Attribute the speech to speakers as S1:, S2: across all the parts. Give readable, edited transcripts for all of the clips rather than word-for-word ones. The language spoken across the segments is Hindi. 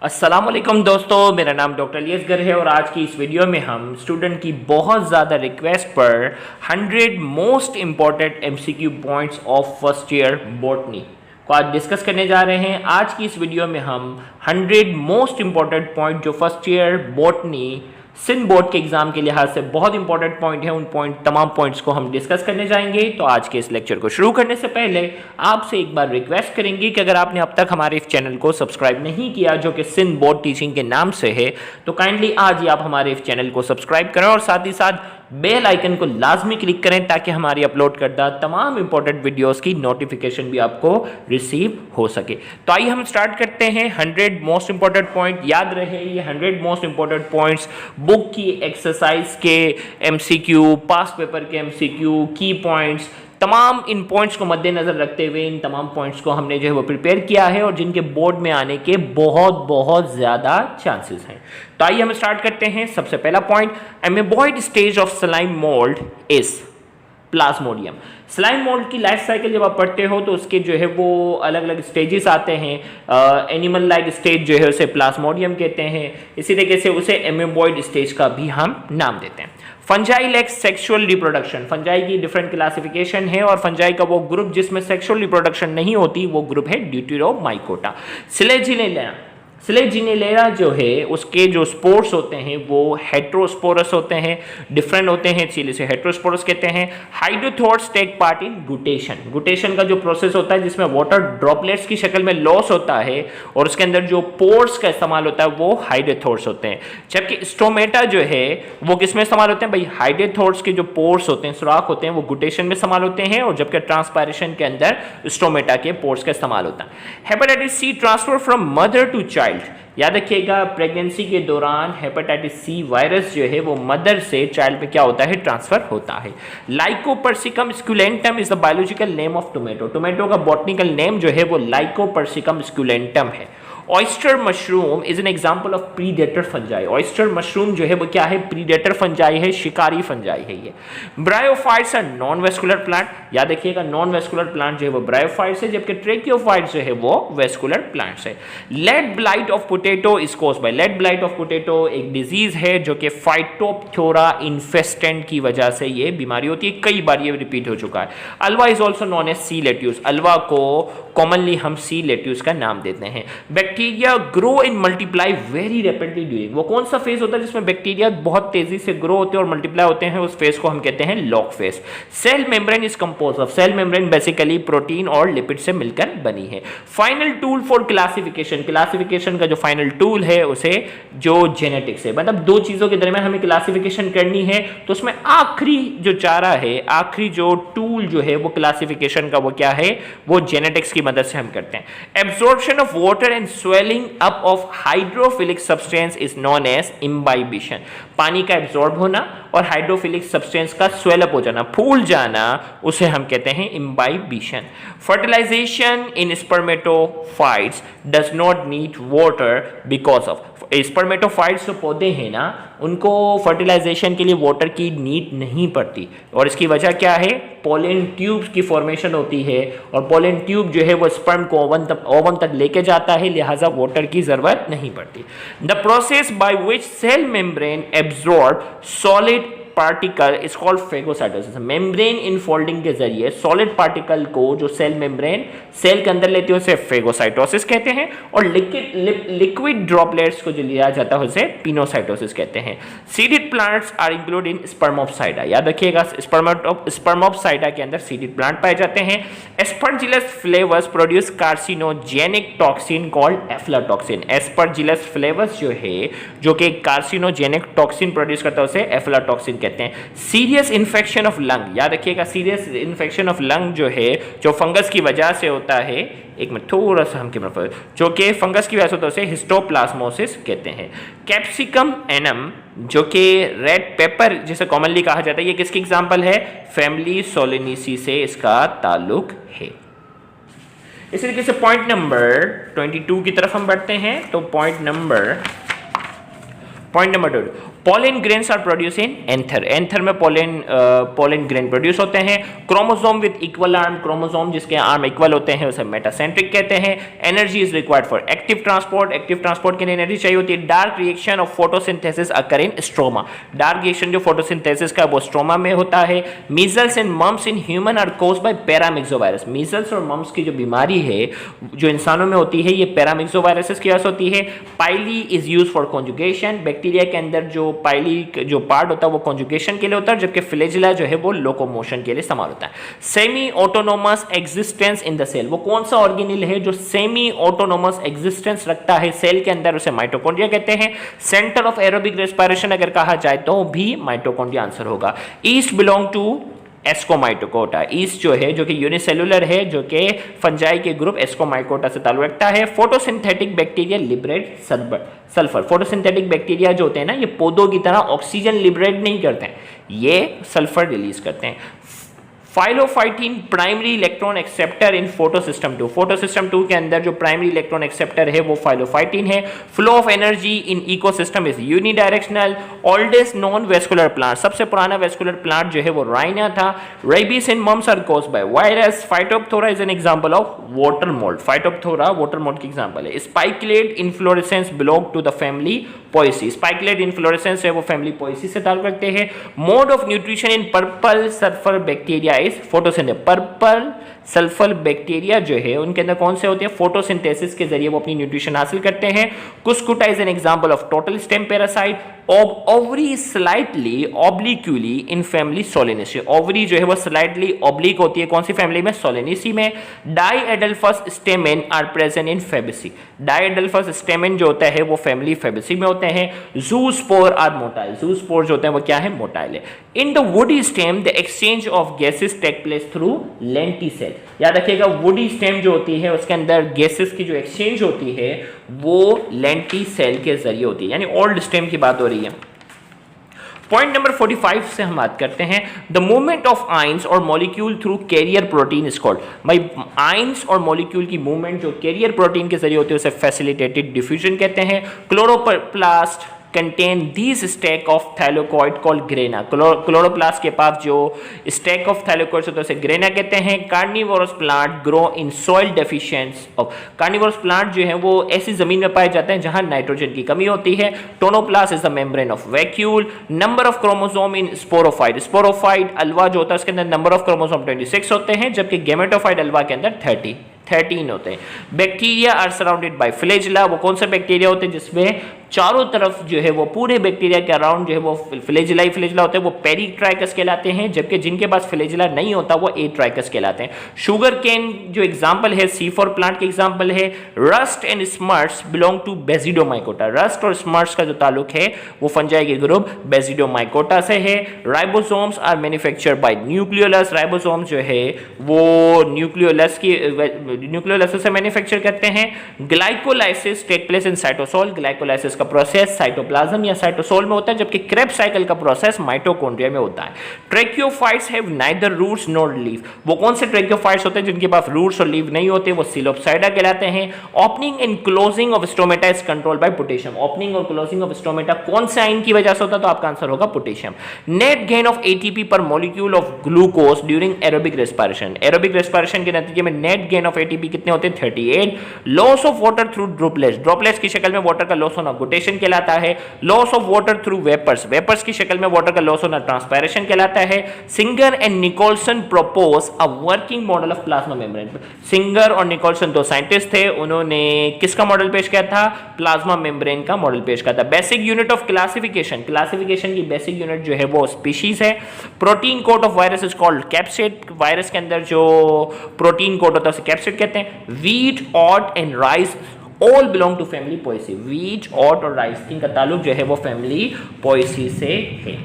S1: अस्सलामुअलैकुम दोस्तों, मेरा नाम डॉक्टर अलियसगर है और आज की इस वीडियो में हम स्टूडेंट की बहुत ज़्यादा रिक्वेस्ट पर 100 most important MCQ points of first year botany को आज डिस्कस करने जा रहे हैं। आज की इस वीडियो में हम 100 मोस्ट इम्पॉर्टेंट पॉइंट जो first year botany Sindh board के एग्जाम के लिहाज से बहुत इंपॉर्टेंट पॉइंट है, उन तमाम पॉइंट्स को हम डिस्कस करने जाएंगे। तो आज के इस लेक्चर को शुरू करने से पहले आपसे एक बार रिक्वेस्ट करेंगे कि अगर आपने अब तक हमारे इस चैनल को सब्सक्राइब नहीं किया जो कि सिंध बोर्ड टीचिंग के नाम से है, तो काइंडली आज ही आप हमारे इस चैनल को सब्सक्राइब करें और साथ ही साथ बेल आइकन को लाजमी क्लिक करें ताकि हमारी अपलोड करदा तमाम इंपॉर्टेंट वीडियोस की नोटिफिकेशन भी आपको रिसीव हो सके। तो आइए हम स्टार्ट करते हैं। 100 मोस्ट इंपॉर्टेंट पॉइंट याद रहे, ये 100 मोस्ट इंपॉर्टेंट पॉइंट्स बुक की एक्सरसाइज के एमसीक्यू, पास्ट पेपर के एमसीक्यू, की पॉइंट्स, तमाम इन पॉइंट्स को मद्देनजर रखते हुए इन तमाम पॉइंट्स को हमने जो है वो प्रिपेयर किया है और जिनके बोर्ड में आने के बहुत बहुत ज़्यादा चांसेस हैं। तो आइए हम स्टार्ट करते हैं। सबसे पहला point, amoeboid stage of slime mould is plasmodium. Slime mould की लाइफ साइकिल जब आप पढ़ते हो तो उसके जो है वो अलग अलग स्टेजेस आते हैं। एनिमल लाइक स्टेज जो है उसे प्लाज्मोडियम कहते हैं, इसी तरीके से उसे एमेबॉइड स्टेज का भी हम नाम देते हैं। Fungi like sexual reproduction, fungi की डिफरेंट क्लासिफिकेशन है और फंजाई का वो ग्रुप जिसमें सेक्सुअल रिप्रोडक्शन नहीं होती वो ग्रुप है ड्यूटेरोमाइकोटा। स्लेजिनेलेरा जो है उसके जो स्पोर्स होते हैं वो हेट्रोस्पोरस होते हैं, डिफरेंट होते हैं, इसलिए इसे हेट्रोस्पोरस कहते हैं। हाइड्रोथोर्स टेक पार्ट इन गुटेशन, गुटेशन का जो प्रोसेस होता है जिसमें वाटर ड्रॉपलेट्स की शक्ल में लॉस होता है और उसके अंदर जो पोर्स का इस्तेमाल होता है वो हाइड्रोथोर्स होते हैं। जबकि स्टोमेटा जो है वो किसमें इस्तेमाल होते हैं भाई, हाइड्रोथोर्स के जो पोर्स होते हैं, सुराख होते हैं, वो गुटेशन में इस्तेमाल होते हैं और जबकि ट्रांसपायरेशन के अंदर स्टोमेटा के पोर्स का इस्तेमाल होता है। Hepatitis C transfer from mother to child, याद रखिएगा प्रेगनेंसी के दौरान हेपेटाइटिस सी वायरस जो है वो मदर से चाइल्ड पे क्या होता है, ट्रांसफर होता है। Lycopersicum esculentum is the biological name of tomato, tomato का बॉटनिकल नेम जो है वो लाइकोपर्सिकम स्क्यूलेंटम है। Oyster mushroom is an example of predator fungi, oyster mushroom जो है वो क्या है, प्रीडेटर फंजाई है, शिकारी फंजाई है ये। Bryophytes are non vascular plant, याद रखिएगा नॉन वेस्कुलर प्लांट जो है वो ब्रायोफाइट्स है जबकि ट्रेकियोफाइट्स जो है वो वेस्कुलर प्लांट्स है। Late blight of potato is caused by, late blight of potato एक डिजीज है जो कि फाइटोप्थोरा इन्फेस्टेंट की वजह से ये बीमारी होती है, कई बार ये रिपीट हो चुका है। Ulva is also known as sea lettuce, Ulva को कॉमनली हम सी लेट्यूस का नाम देते हैं। Bacteria grow and multiply very rapidly during, वो कौन सा फेज होता है जिसमें बैक्टीरिया बहुत तेजी से ग्रो होते हैं और मल्टीप्लाई होते हैं, उस फेज को हम कहते हैं log phase. Cell membrane is compose of, cell membrane basically protein और लिपिड से मिलकर बनी है। Final tool for classification, classification का जो फाइनल टूल है उसे जो जेनेटिक्स है, मतलब दो चीजों के दरमियान हमें क्लासिफिकेशन करनी है तो उसमें आखिरी जो चारा है, आखिरी जो टूल जो है वो क्लासिफिकेशन का वो क्या है, वो जेनेटिक्स की मदद से हम करते हैं। Absorption of water and swelling up of hydrophilic substance is known as imbibition, पानी का एब्जॉर्ब होना और हाइड्रोफिलिक सब्सटेंस का स्वेल अप हो जाना, फूल जाना, उसे हम कहते हैं इम्बाइबिशन। Fertilization in spermatophytes does not need water because of, spermatophytes जो पौधे हैं ना उनको फर्टिलाइजेशन के लिए वाटर की नीड नहीं पड़ती और इसकी वजह क्या है, पोलन ट्यूब्स की फॉर्मेशन होती है और पोलन ट्यूब जो है वो स्पर्म को ओवम तक लेके जाता है, लिहाजा वाटर की जरूरत नहीं पड़ती। The process by which cell membrane absorb solid particle is called phagocytosis, membrane infolding के जरिए सॉलिड पार्टिकल को जो सेल मेम्ब्रेन सेल के अंदर लेती है उसे फेगोसाइटोसिस कहते हैं और लिक्विड ड्रॉपलेट्स को जो लिया जाता है उसे पिनोसाइटोसिस कहते हैं। Seeded plants are include in Spermopsida, याद रखिएगा स्पर्मोप्साइडा के अंदर सीडेड प्लांट पाए जाते हैं। Aspergillus flavours produce carcinogenic toxin called aflatoxin, Aspergillus flavours जो है जो कि कार्सिनोजेनिक टॉक्सिन प्रोड्यूस करता है उसे एफ्लाटॉक्सिन कहते हैं। सीरियस इन्फेक्शन ऑफ लंग, याद रखिएगा सीरियस इन्फेक्शन ऑफ लंग जो है जो फंगस की वजह से होता है, एक मिनट थोड़ा सा हम कैमरा, जो कि फंगस की वजह से होता है उसे हिस्टोप्लाज्मोसिस कहते हैं। कैप्सिकम एनम जो कि रेड पेपर जिसे कॉमनली कहा जाता है, ये किसकी एग्जांपल है, फैमिली सोलेनेसी से इसका ताल्लुक है। इसी तरीके से पॉइंट नंबर 22 की तरफ हम बढ़ते हैं। तो point number 2, pollen grains are produce in anther, anther में पोलन ग्रेन प्रोड्यूस होते हैं। Chromosome with equal arm, chromosome जिसके आर्म इक्वल होते हैं उसे मेटासेंट्रिक कहते हैं। Energy is required for active transport, active transport के लिए एनर्जी चाहिए होती है। Dark reaction of photosynthesis occur in stroma, dark reaction जो फोटोसिंथेसिस का वो स्ट्रोमा में होता है। Measles and mumps in human are caused bye पैरामिक्सोवायरस, measles और मम्स की जो बीमारी है जो इंसानों में होती है ये पैरामिक्सोवायरस की वजह से होती है। Pili is used for conjugation, bacteria के अंदर जो पाइली जो पार्ट होता है वो कॉन्जुगेशन के लिए होता है, जबकि फ्लैजेला जो है वो लोकोमोशन के लिए इस्तेमाल होता है। Semi autonomous existence in the cell, वो कौन सा ऑर्गेनेल है जो सेमी ऑटोनोमस एग्जिस्टेंस रखता है सेल के अंदर, उसे माइटोकॉन्ड्रिया कहते हैं। सेंटर ऑफ एरोबिक रेस्पिरेशन अगर कहा जाए तो भी माइटोकॉन्ड्रिया आंसर होगा। ईस्ट बिलोंग टू एस्कोमाइटोकोटा, ईस्ट जो है जो कि यूनिसेलुलर है, जो कि फंजाई के ग्रुप एस्कोमाइकोटा से ताल्लुक रखता है। Photosynthetic bacteria liberate sulphur, photosynthetic bacteria जो होते हैं ना ये पौधों की तरह ऑक्सीजन लिबरेट नहीं करते हैं, ये सल्फर रिलीज करते हैं। फाइलोफाइटिन प्राइमरी इलेक्ट्रॉन एक्सेप्टर इन फोटोसिस्टम 2, फोटोसिस्टम 2 के अंदर जो प्राइमरी इलेक्ट्रॉन एक्सेप्टर है वो फाइलोफाइटिन है। Flow of energy in ecosystem is unidirectional. Oldest non vascular plant, सबसे पुराना वेस्कुलर प्लांट जो है वो राइना था। Rabies in mumps are caused by virus. Phytophthora is an example of water mould, Phytophthora water mould की एग्जांपल है। Spiculate inflorescence belong to the family Poaceae, spiculate inflorescence है वो फैमिली पोएसी से ताल्लुक रखते हैं। Mode of nutrition in purple sulphur bacteria photosynthesis, purple sulphur bacteria जो है उनके अंदर कौन से होते हैं, फोटोसिंथेसिस के जरिए वो अपनी न्यूट्रिशन हासिल करते हैं। Cuscuta is an example of total stem parasite. Ovary slightly obliquely in family Solanaceae, ovary जो है वो स्लाइटली ऑब्लिक होती है, कौन सी फैमिली में, सोलेनेसी में। Diadelphous stamen are present in Fabaceae, diadelphous stamen जो होता है वो फैमिली फेबेसी में होते हैं। जूस्पोर आर मोटाइल, जूस्पोर जो होते हैं वो क्या है, मोटाइल है। In the woody stem the exchange of gases take place through lenticel, याद रखिएगा वुडी स्टेम जो होती है उसके अंदर गैसेस की जो एक्सचेंज होती है वो लेंटिसेल के जरिए होती है, यानी ओल्ड स्टेम की बात हो रही है। पॉइंट नंबर 45 से हम बात करते हैं, द मूवमेंट ऑफ आयंस और molecule through carrier protein is called, भाई आयंस और मॉलिक्यूल की मूवमेंट जो कैरियर प्रोटीन के जरिए होती है उसे फैसिलिटेटेड डिफ्यूजन कहते हैं। Chloroplast contain these stack of thylakoid called grana, chloroplast के पास जो stack of thylakoids होते हैं उसे ग्रेना कहते हैं। Carnivorous plant grow in soil deficient of, carnivorous plant जो है वो ऐसी जमीन में पाए जाते हैं जहां नाइट्रोजन की कमी होती है। Tonoplast is the membrane of vacuole. Number of chromosome in sporophyte, sporophyte अलवा जो होता है उसके अंदर नंबर ऑफ क्रोमोसोम 26 होते हैं, जबकि गेमेटोफाइट अलवा के अंदर 13 होते हैं। Bacteria are surrounded by flagella, वो कौन से बैक्टीरिया होते हैं जिसमें चारों तरफ जो है वो पूरे बैक्टीरिया के अराउंड जो है वो फ्लैजेला ही फ्लैजेला होते हैं, वो पेरिट्राइकस कहलाते हैं, जबकि जिनके पास फ्लैजेला नहीं होता वो एट्राइकस कहलाते हैं। शुगर केन जो एग्जांपल है C4 प्लांट के एग्जांपल है। Rust and smuts belong to Basidiomycota, rust और स्मर्ट्स का जो ताल्लुक है वो फंजाई के ग्रुप बेसिडोमाइकोटा से है। Ribosomes are manufactured by nucleolus, ribosome जो है वो न्यूक्लियोलस से मैन्युफैक्चर करते हैं। Glycolysis take place in cytosol, glycolysis का प्रोसेस साइटोप्लाज्म या साइटोसोल में होता है, जबकि क्रेब्स साइकिल का प्रोसेस माइटोकॉन्ड्रिया में होता है। Tracheophytes have neither roots nor leaf, वो कौन से ट्रैकियोफाइट्स होते हैं जिनके पास रूट्स और लीफ नहीं होते, वो सिलोप्साइडा कहलाते हैं। Opening and closing of stomata is controlled by potassium, opening और क्लोजिंग ऑफ स्टोमेटा कौन से आयन की वजह से होता है, तो आपका आंसर होगा potassium. Net gain of ATP per molecule of glucose during aerobic respiration, aerobic respiration के नतीजे में नेट गेन ऑफ एटीपी कितने होते हैं, 38। Loss of water through droplets, droplets की शक्ल में वाटर का लॉस होना गुटेशन कहलाता है। Loss of water through vapours, vapours की शक्ल में वाटर का लॉस होना ट्रांसपायरेशन कहलाता है। Singer and Nicolson propose a working model of plasma membrane, Singer और निकोलसन दो साइंटिस्ट थे, उन्होंने किसका मॉडल पेश किया था, प्लाज्मा मेम्ब्रेन का मॉडल पेश किया था। Basic unit of classification, classification की बेसिक यूनिट जो है वो स्पीशीज है। Protein coat of virus is called capsid, virus के अंदर जो प्रोटीन कोट होता है उसे कैप्सिड कहते हैं। Wheat, oat and rice all belong to family Poaceae, wheat, oat और राइस इनका ताल्लुक जो है वो फैमिली पोएसी से है।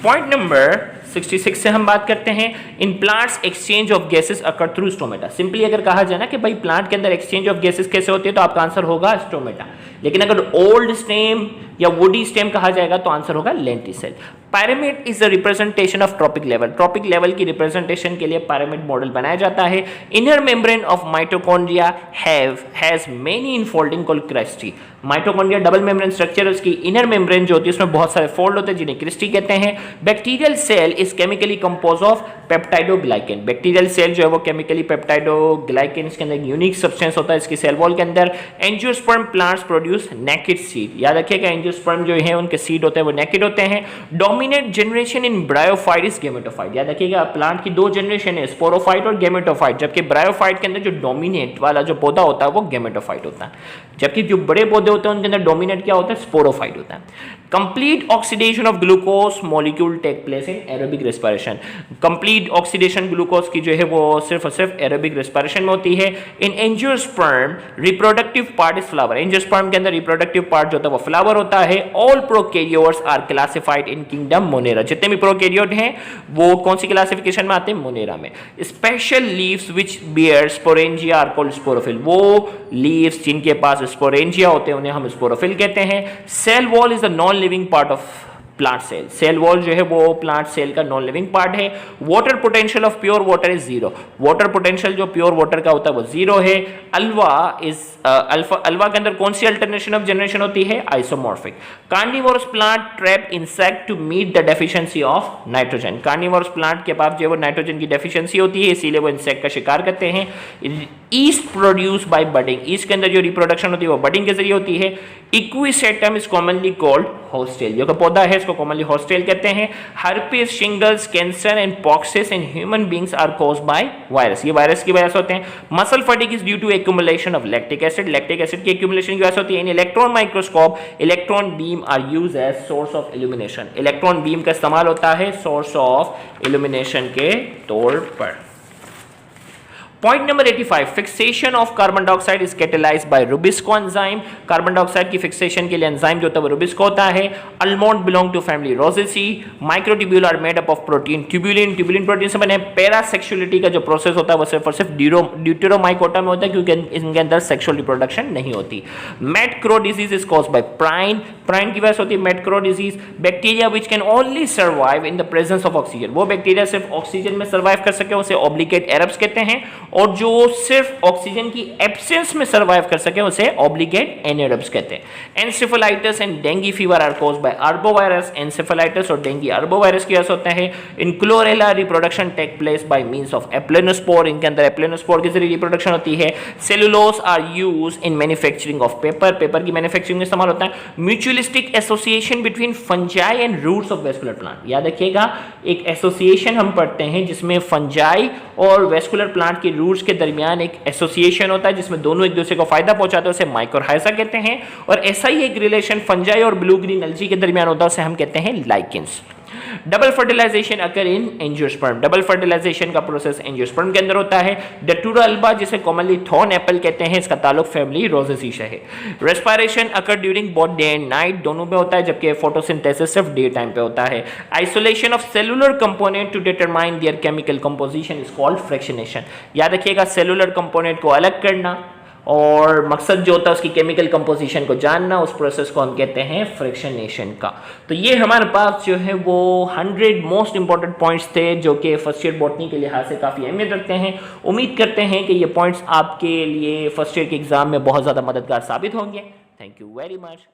S1: पॉइंट नंबर 66 से हम बात करते हैं, in plants exchange of gases occur through stomata. Simply अगर कहा जाए ना कि भाई प्लांट के अंदर एक्सचेंज ऑफ गैसेस कैसे होती है तो आपका आंसर होगा स्टोमेटा, लेकिन अगर ओल्ड स्टेम या वुडी स्टेम कहा जाएगा तो आंसर होगा lenticel. pyramid is a representation of tropic level. Trophic level की रिप्रेजेंटेशन के लिए pyramid मॉडल बनाया जाता है. Inner membrane of mitochondria has many infolding called cresti. Mitochondria double membrane structure, उसकी इनर मेम्ब्रेन जो होती है उसमें बहुत सारे फोल्ड होते हैं जिन्हें क्रिस्टी कहते हैं. Bacterial cell is chemically compose of peptidoglycan. Bacterial cell जो है वो केमिकली पेप्टाइडोग्लाइकेन, इसके अंदर यूनिक सब्सटेंस होता है इसकी सेल वॉल के अंदर. Angiosperm plants produce naked seed. याद रखिएगा एंजियोस्पर्म जो है उनके सीड होते हैं वो नेकेड होते हैं. Dominate generation in bryophyte is gametophyte. याद रखिएगा प्लांट की दो जनरेशन है, स्पोरोफाइट और गेमेटोफाइट, जबकि ब्रायोफाइट के अंदर जो डोमिनेट वाला जो पौधा होता है वो गेमेटोफाइट होता है, जबकि जो बड़े पौधे होते हैं उनके अंदर डोमिनेट क्या होता है, स्पोरोफाइट होता है. Complete oxidation of glucose molecule take place in aerobic respiration. Complete oxidation glucose की जो है वो सिर्फ और सिर्फ एरोबिक रेस्पिरेशन में होती है. इन angiosperm reproductive part is flower. Angiosperm के अंदर रिप्रोडक्टिव पार्ट जो होता है वो फ्लावर होता है. All prokaryotes are classified in kingdom Monera. जितने भी प्रोकैरियोट हैं वो कौन सी क्लासिफिकेशन में आते हैं, मोनेरा में. Special leaves which bear sporangia are called sporophyll. वो लीव्स जिनके पास स्पोरेंजिया होते हैं उन्हें हम स्पोरोफिल कहते हैं. Cell wall is the non living part of plant cell. Cell wall जो है वो प्लांट सेल का नॉन लिविंग पार्ट है. Water potential of pure water is zero. Water potential जो प्योर वाटर का होता है वो जीरो है. अल्वा इज अल्वा के अंदर कौन सी अल्टरनेशन ऑफ जनरेशन होती है, isomorphic. Carnivorous plant trap insect to meet the deficiency of nitrogen. Carnivorous plant के पास जो है नाइट्रोजन की डेफिशिएंसी होती है, इसीलिए वो इंसेक्ट का शिकार करते हैं. East produce by budding. East के अंदर जो रिप्रोडक्शन होती है वो बडिंग के जरिए होती है. Equisetum is commonly called horsetail. जो पौधा है इसको कॉमनली हॉस्टेल कहते हैं. Herpes, shingles, cancer and poxes in human beings are caused by virus. ये वायरस की वजह से होते हैं. Muscle fatigue is due to accumulation of lactic acid. Lactic acid की एक्यूमुलेशन की वजह से होती है. In electron microscope electron beam are used as source of illumination. Electron beam का इस्तेमाल होता है सोर्स ऑफ इल्यूमिनेशन के तौर पर. Point number 85, fixation of carbon dioxide is catalysed by rubisco enzyme. Carbon dioxide की फिक्सेशन के लिए एंजाइम जो होता है वो रुबिस्को होता है. Almond belong to family Rosaceae. Microtubule are made up of protein. Tubulin protein से बने. पैरासेक्सुअलिटी का जो प्रोसेस होता है वो सिर्फ और सिर्फ ड्यूटेरोमाइकोटा में होता है क्योंकि इनके अंदर सेक्सुअल रिप्रोडक्शन नहीं होती. Mad cow disease is caused by prion. Prion की वजह से होती है mad cow disease. Bacteria which can only survive in the presence of oxygen. वो बैक्टीरिया सिर्फ ऑक्सीजन में सर्वाइव कर सके उसे ऑब्लिगेट एरब्स कहते हैं, और जो सिर्फ ऑक्सीजन की एब्सेंस में सर्वाइव कर सके उसे ऑब्लिगेट एनारोब्स कहते हैं. Encephalitis and dengue fever are caused by arbovirus. Encephalitis और डेंगू आर्बोवायरस की वजह से होता है. In Chlorella reproduction take place by means of aplanospore. इनके अंदर एप्लेनोस्पोर के जरिए रिप्रोडक्शन होती है. Cellulose are used in manufacturing of paper. Paper की मैन्युफैक्चरिंग में इस्तेमाल होता है. Mutualistic association between fungi and roots of vascular plant. याद रखिएगा एक एसोसिएशन हम पढ़ते हैं जिसमें फंजाई और वेस्कुलर प्लांट के रूट्स के दरमियान एक एसोसिएशन होता है जिसमें दोनों एक दूसरे को फायदा पहुंचाते हैं, उसे माइकोरहाइजा कहते हैं. और ऐसा ही एक रिलेशन फंजाई और ब्लू ग्रीन एल्गी के दरमियान होता है, उसे हम कहते हैं lichens. Double fertilization occur in angiosperm. Double fertilization का प्रोसेस एंजियोस्पर्म के अंदर होता है. डटूरा अल्बा जिसे कॉमनली थॉर्न एप्पल कहते हैं, इसका ताल्लुक फैमिली रोजेसी से है. Respiration occur during both day and night. दोनों में होता है, जबकि फोटोसिंथेसिस सिर्फ डे टाइम पे होता है. Isolation of cellular component to determine their chemical composition is called fractionation. याद रखिएगा सेलुलर कंपोनेंट को अलग करना और मकसद जो होता है उसकी केमिकल कंपोजिशन को जानना, उस प्रोसेस को हम कहते हैं फ्रैक्शनेशन का. तो ये हमारे पास जो है वो 100 मोस्ट इंपॉर्टेंट पॉइंट्स थे जो कि फर्स्ट ईयर बॉटनी के लिहाज से काफ़ी अहमियत रखते हैं. उम्मीद करते हैं कि ये पॉइंट्स आपके लिए फर्स्ट ईयर के एग्जाम में बहुत ज़्यादा मददगार साबित होंगे. Thank you very much.